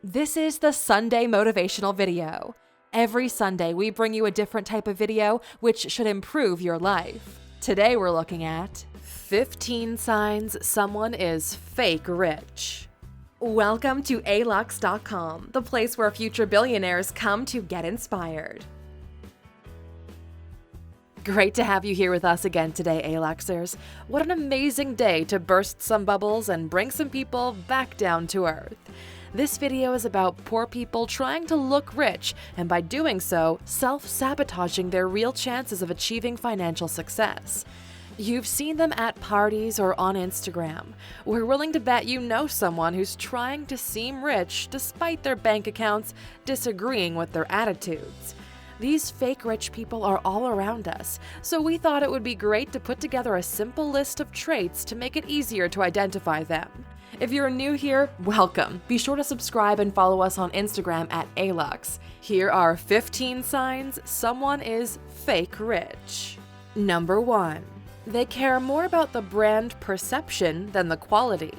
This is the Sunday motivational video. Every Sunday, we bring you a different type of video which should improve your life. Today, we're looking at 15 signs someone is fake rich. Welcome to Alux.com, the place where future billionaires come to get inspired. Great to have you here with us again today, Aluxers. What an amazing day to burst some bubbles and bring some people back down to earth. This video is about poor people trying to look rich and by doing so, self-sabotaging their real chances of achieving financial success. You've seen them at parties or on Instagram. We're willing to bet you know someone who's trying to seem rich despite their bank accounts disagreeing with their attitudes. These fake rich people are all around us, so we thought it would be great to put together a simple list of traits to make it easier to identify them. If you're new here, welcome. Be sure to subscribe and follow us on Instagram at Alux. Here are 15 signs someone is fake rich. Number 1. They care more about the brand perception than the quality.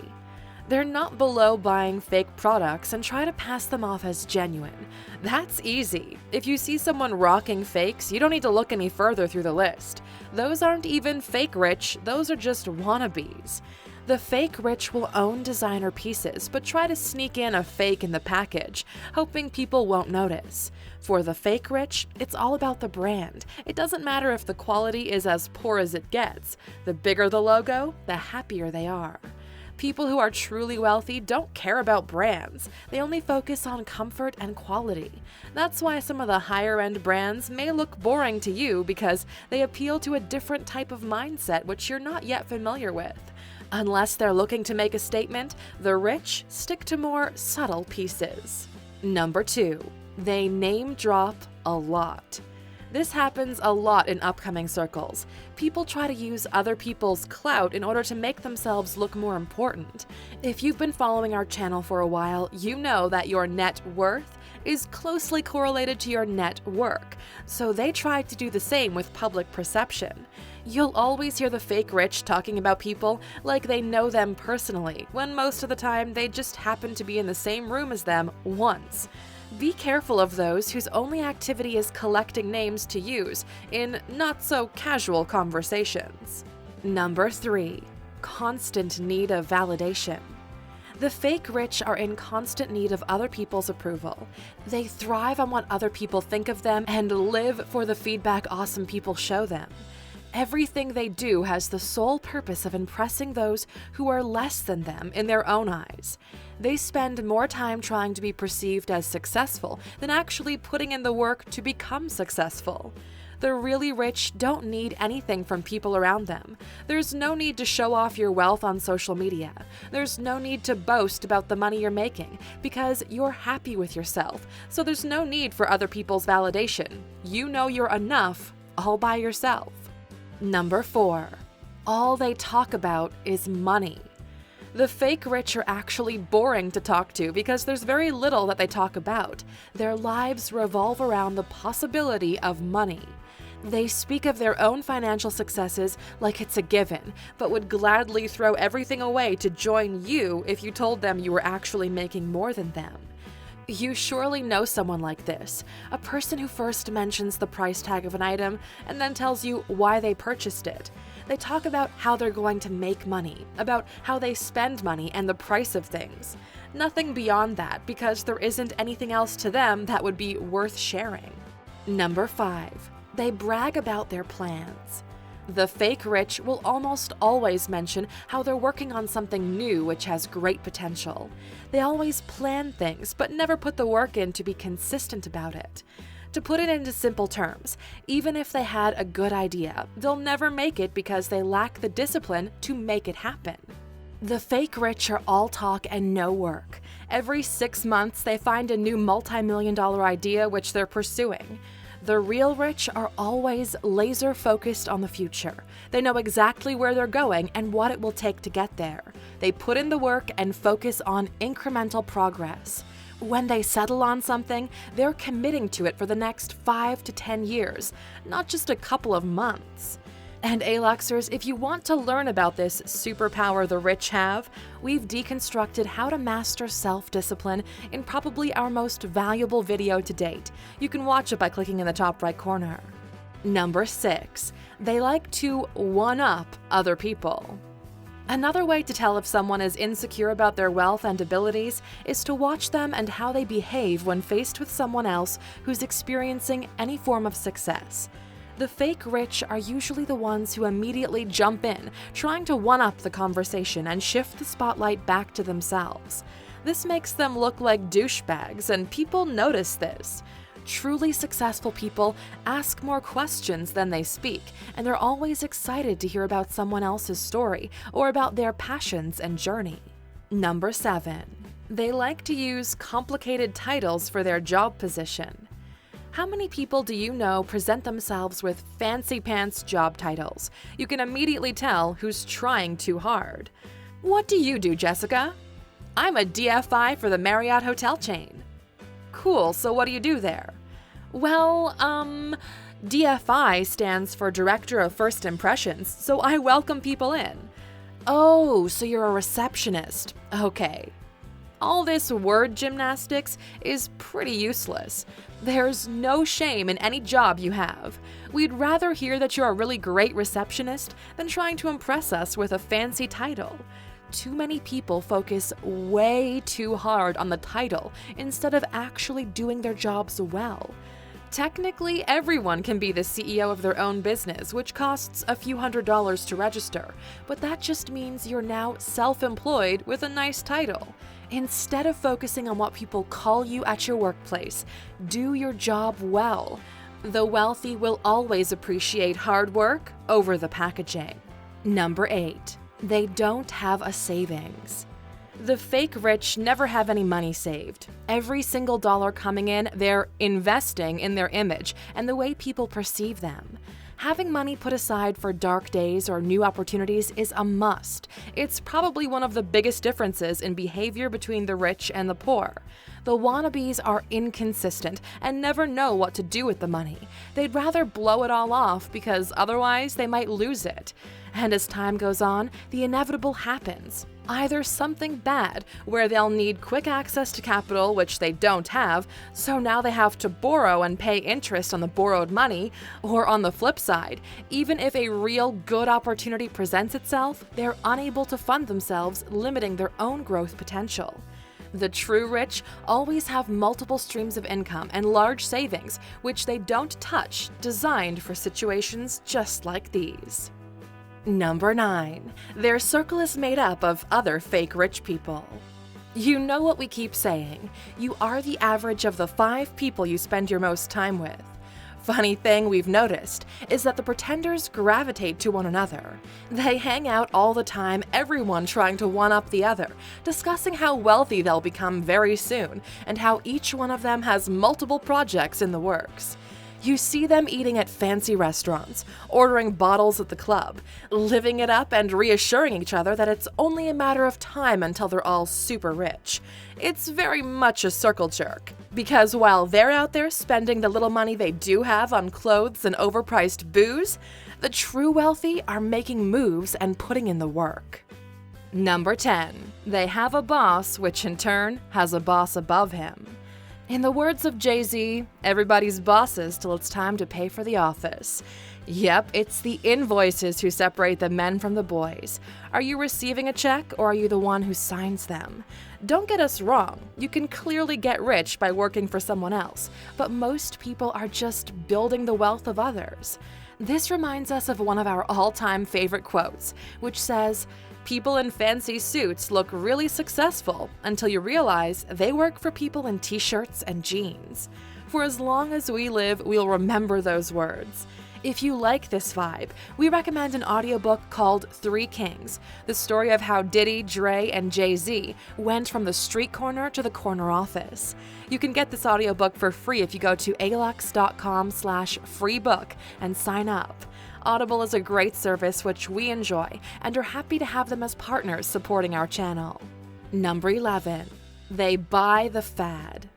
They're not below buying fake products and try to pass them off as genuine. That's easy. If you see someone rocking fakes, you don't need to look any further through the list. Those aren't even fake rich, those are just wannabes. The fake rich will own designer pieces, but try to sneak in a fake in the package, hoping people won't notice. For the fake rich, it's all about the brand. It doesn't matter if the quality is as poor as it gets. The bigger the logo, the happier they are. People who are truly wealthy don't care about brands. They only focus on comfort and quality. That's why some of the higher-end brands may look boring to you because they appeal to a different type of mindset which you're not yet familiar with. Unless they're looking to make a statement, the rich stick to more subtle pieces. Number 2. They name drop a lot. This happens a lot in upcoming circles. People try to use other people's clout in order to make themselves look more important. If you've been following our channel for a while, you know that your net worth is closely correlated to your net work, so they try to do the same with public perception. You'll always hear the fake rich talking about people like they know them personally, when most of the time they just happen to be in the same room as them once. Be careful of those whose only activity is collecting names to use in not-so-casual conversations. Number 3. Constant need of validation. The fake rich are in constant need of other people's approval. They thrive on what other people think of them and live for the feedback awesome people show them. Everything they do has the sole purpose of impressing those who are less than them in their own eyes. They spend more time trying to be perceived as successful than actually putting in the work to become successful. The really rich don't need anything from people around them. There's no need to show off your wealth on social media. There's no need to boast about the money you're making because you're happy with yourself, so there's no need for other people's validation. You know you're enough all by yourself. Number 4. All they talk about is money. The fake rich are actually boring to talk to because there's very little that they talk about. Their lives revolve around the possibility of money. They speak of their own financial successes like it's a given, but would gladly throw everything away to join you if you told them you were actually making more than them. You surely know someone like this, a person who first mentions the price tag of an item and then tells you why they purchased it. They talk about how they're going to make money, about how they spend money and the price of things. Nothing beyond that because there isn't anything else to them that would be worth sharing. Number 5. They brag about their plans. The fake rich will almost always mention how they're working on something new which has great potential. They always plan things, but never put the work in to be consistent about it. To put it into simple terms, even if they had a good idea, they'll never make it because they lack the discipline to make it happen. The fake rich are all talk and no work. Every 6 months, they find a new multi-million-dollar idea which they're pursuing. The real rich are always laser-focused on the future. They know exactly where they're going and what it will take to get there. They put in the work and focus on incremental progress. When they settle on something, they're committing to it for the next 5 to 10 years, not just a couple of months. And Aluxers, if you want to learn about this superpower the rich have, we've deconstructed how to master self-discipline in probably our most valuable video to date. You can watch it by clicking in the top right corner. Number 6. They like to one-up other people. Another way to tell if someone is insecure about their wealth and abilities is to watch them and how they behave when faced with someone else who's experiencing any form of success. The fake rich are usually the ones who immediately jump in, trying to one-up the conversation and shift the spotlight back to themselves. This makes them look like douchebags, and people notice this. Truly successful people ask more questions than they speak, and they're always excited to hear about someone else's story or about their passions and journey. Number 7. They like to use complicated titles for their job position. How many people do you know present themselves with fancy pants job titles? You can immediately tell who's trying too hard. What do you do, Jessica? I'm a DFI for the Marriott hotel chain. Cool, so what do you do there? Well, DFI stands for Director of First Impressions, so I welcome people in. Oh, so you're a receptionist. Okay. All this word gymnastics is pretty useless. There's no shame in any job you have. We'd rather hear that you're a really great receptionist than trying to impress us with a fancy title. Too many people focus way too hard on the title instead of actually doing their jobs well. Technically, everyone can be the CEO of their own business, which costs a few $100s to register, but that just means you're now self-employed with a nice title. Instead of focusing on what people call you at your workplace, do your job well. The wealthy will always appreciate hard work over the packaging. Number 8. They don't have a savings. The fake rich never have any money saved. Every single dollar coming in, they're investing in their image and the way people perceive them. Having money put aside for dark days or new opportunities is a must. It's probably one of the biggest differences in behavior between the rich and the poor. The wannabes are inconsistent and never know what to do with the money. They'd rather blow it all off because otherwise they might lose it. And as time goes on, the inevitable happens. Either something bad, where they'll need quick access to capital, which they don't have, so now they have to borrow and pay interest on the borrowed money, or on the flip side, even if a real good opportunity presents itself, they're unable to fund themselves, limiting their own growth potential. The true rich always have multiple streams of income and large savings, which they don't touch, designed for situations just like these. Number 9. Their circle is made up of other fake rich people. You know what we keep saying. You are the average of the 5 people you spend your most time with. Funny thing we've noticed is that the pretenders gravitate to one another. They hang out all the time, everyone trying to one-up the other, discussing how wealthy they'll become very soon, and how each one of them has multiple projects in the works. You see them eating at fancy restaurants, ordering bottles at the club, living it up and reassuring each other that it's only a matter of time until they're all super rich. It's very much a circle jerk, because while they're out there spending the little money they do have on clothes and overpriced booze, the true wealthy are making moves and putting in the work. Number 10. They have a boss, which in turn has a boss above him. In the words of Jay-Z, everybody's bosses till it's time to pay for the office. Yep, it's the invoices who separate the men from the boys. Are you receiving a check or are you the one who signs them? Don't get us wrong, you can clearly get rich by working for someone else, but most people are just building the wealth of others. This reminds us of one of our all-time favorite quotes, which says, "People in fancy suits look really successful until you realize they work for people in t-shirts and jeans." For as long as we live, we'll remember those words. If you like this vibe, we recommend an audiobook called 3 Kings, the story of how Diddy, Dre, and Jay-Z went from the street corner to the corner office. You can get this audiobook for free if you go to Alux.com/freebook and sign up. Audible is a great service which we enjoy and are happy to have them as partners supporting our channel. Number 11. They buy the fad.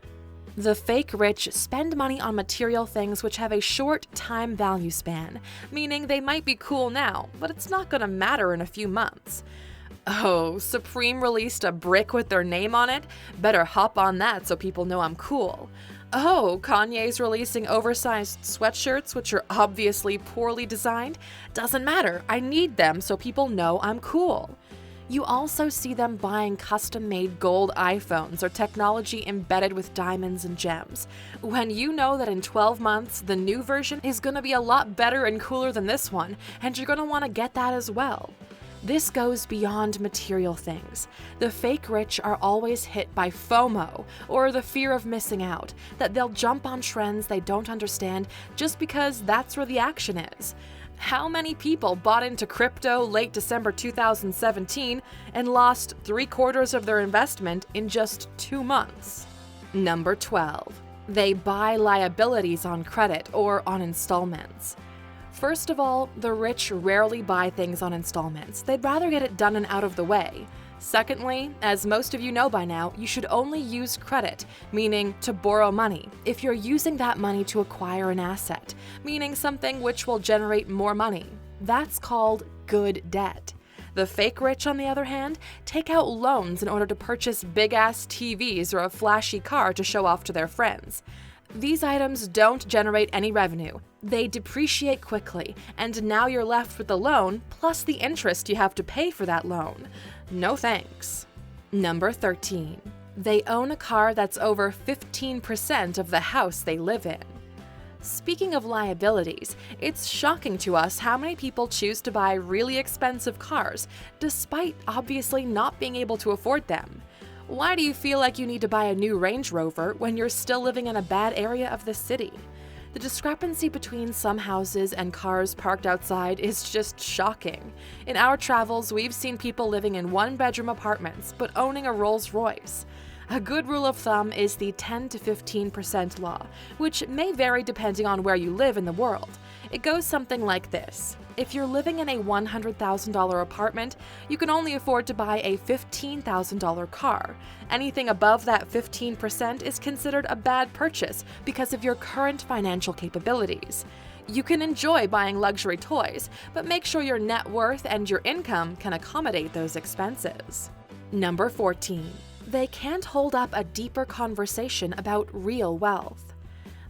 The fake rich spend money on material things which have a short time value span, meaning they might be cool now, but it's not going to matter in a few months. Oh, Supreme released a brick with their name on it? Better hop on that so people know I'm cool. Oh, Kanye's releasing oversized sweatshirts which are obviously poorly designed? Doesn't matter, I need them so people know I'm cool. You also see them buying custom-made gold iPhones or technology embedded with diamonds and gems, when you know that in 12 months, the new version is going to be a lot better and cooler than this one, and you're going to want to get that as well. This goes beyond material things. The fake rich are always hit by FOMO, or the fear of missing out, that they'll jump on trends they don't understand just because that's where the action is. How many people bought into crypto late December 2017 and lost 3/4 of their investment in just 2 months? Number 12. They buy liabilities on credit or on installments. First of all, the rich rarely buy things on installments. They'd rather get it done and out of the way. Secondly, as most of you know by now, you should only use credit, meaning to borrow money, if you're using that money to acquire an asset, meaning something which will generate more money. That's called good debt. The fake rich, on the other hand, take out loans in order to purchase big-ass TVs or a flashy car to show off to their friends. These items don't generate any revenue. They depreciate quickly, and now you're left with the loan plus the interest you have to pay for that loan. No thanks. Number 13. They own a car that's over 15% of the house they live in. Speaking of liabilities, it's shocking to us how many people choose to buy really expensive cars, despite obviously not being able to afford them. Why do you feel like you need to buy a new Range Rover when you're still living in a bad area of the city? The discrepancy between some houses and cars parked outside is just shocking. In our travels, we've seen people living in one-bedroom apartments but owning a Rolls-Royce. A good rule of thumb is the 10 to 15% law, which may vary depending on where you live in the world. It goes something like this. If you're living in a $100,000 apartment, you can only afford to buy a $15,000 car. Anything above that 15% is considered a bad purchase because of your current financial capabilities. You can enjoy buying luxury toys, but make sure your net worth and your income can accommodate those expenses. Number 14. They can't hold up a deeper conversation about real wealth.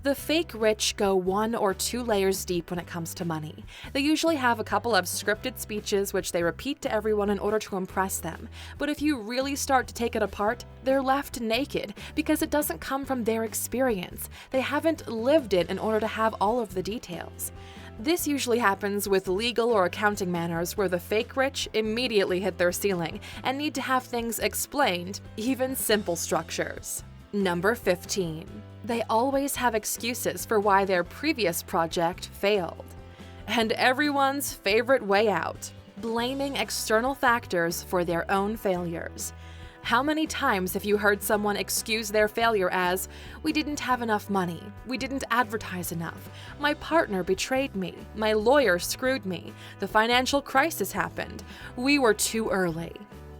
The fake rich go 1 or 2 layers deep when it comes to money. They usually have a couple of scripted speeches which they repeat to everyone in order to impress them. But if you really start to take it apart, they're left naked because it doesn't come from their experience. They haven't lived it in order to have all of the details. This usually happens with legal or accounting matters where the fake rich immediately hit their ceiling and need to have things explained, even simple structures. Number 15. They always have excuses for why their previous project failed. And everyone's favorite way out, blaming external factors for their own failures. How many times have you heard someone excuse their failure as, "We didn't have enough money, we didn't advertise enough, my partner betrayed me, my lawyer screwed me, the financial crisis happened, we were too early."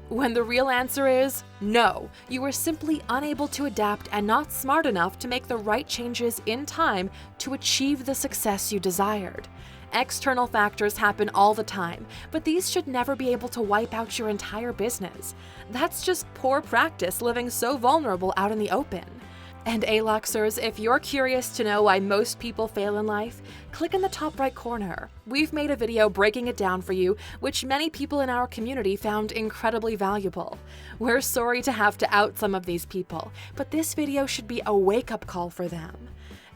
When the real answer is, no, you were simply unable to adapt and not smart enough to make the right changes in time to achieve the success you desired. External factors happen all the time, but these should never be able to wipe out your entire business. That's just poor practice living so vulnerable out in the open. And Aluxers, if you're curious to know why most people fail in life, click in the top right corner. We've made a video breaking it down for you, which many people in our community found incredibly valuable. We're sorry to have to out some of these people, but this video should be a wake-up call for them.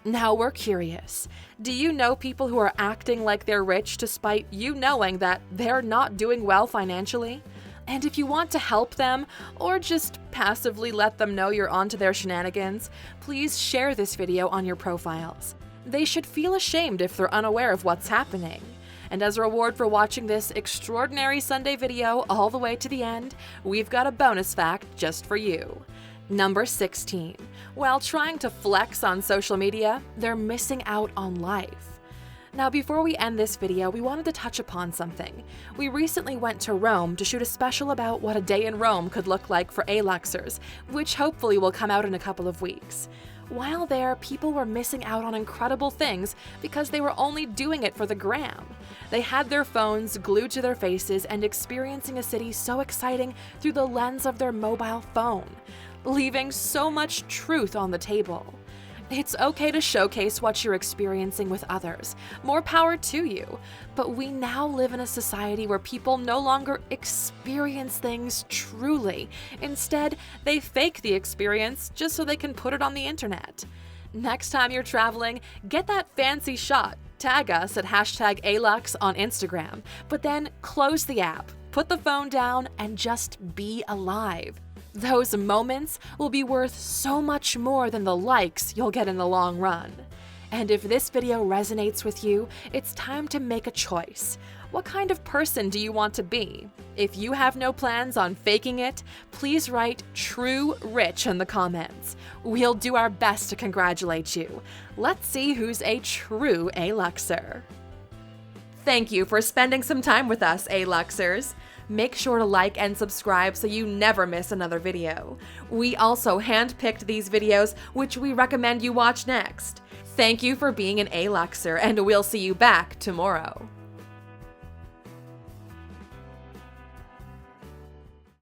Now we're curious. Do you know people who are acting like they're rich despite you knowing that they're not doing well financially? And if you want to help them, or just passively let them know you're onto their shenanigans, please share this video on your profiles. They should feel ashamed if they're unaware of what's happening. And as a reward for watching this extraordinary Sunday video all the way to the end, we've got a bonus fact just for you. Number 16. While trying to flex on social media, they're missing out on life. Now, before we end this video, we wanted to touch upon something. We recently went to Rome to shoot a special about what a day in Rome could look like for Aluxers, which hopefully will come out in a couple of weeks. While there, people were missing out on incredible things because they were only doing it for the gram. They had their phones glued to their faces and experiencing a city so exciting through the lens of their mobile phone, leaving so much truth on the table. It's okay to showcase what you're experiencing with others. More power to you. But we now live in a society where people no longer experience things truly. Instead, they fake the experience just so they can put it on the internet. Next time you're traveling, get that fancy shot. Tag us at #Alux on Instagram. But then close the app, put the phone down, and just be alive. Those moments will be worth so much more than the likes you'll get in the long run. And if this video resonates with you, it's time to make a choice. What kind of person do you want to be? If you have no plans on faking it, please write "True Rich" in the comments. We'll do our best to congratulate you. Let's see who's a true Aluxer. Thank you for spending some time with us, Aluxers. Make sure to like and subscribe so you never miss another video. We also handpicked these videos, which we recommend you watch next. Thank you for being an Aluxer, and we'll see you back tomorrow.